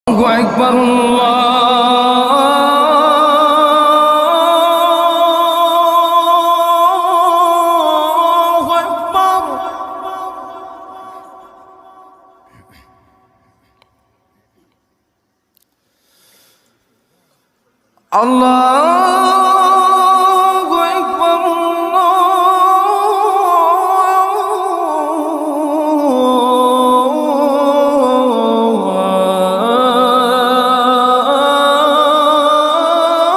الله أكبر الله أكبر. الله أكبر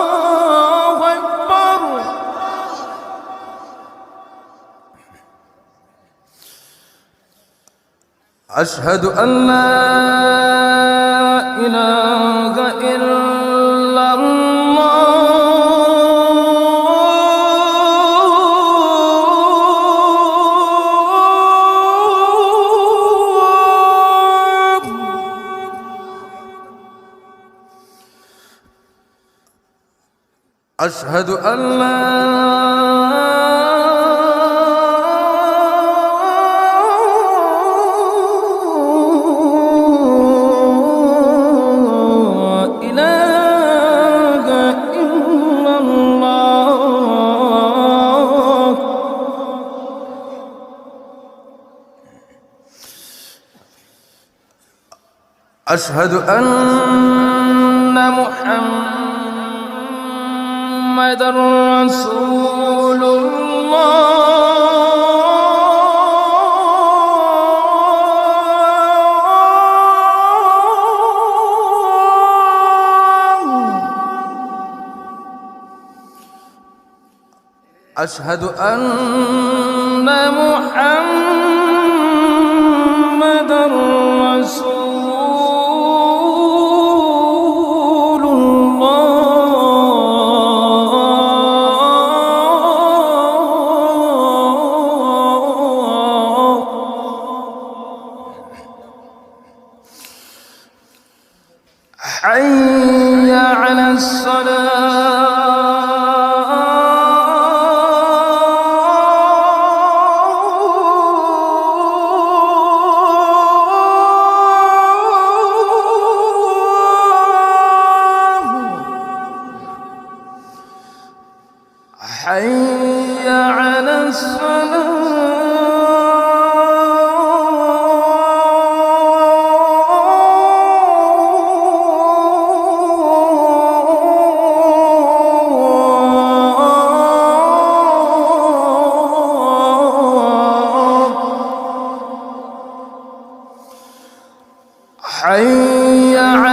الله أكبر. أشهد أن لا إله إلا الله. أشهد أن لا إله إلا الله. أشهد أن محمدًا رسول الله. أشهد أن محمدًا رسول الله. حي على الصلاة. حي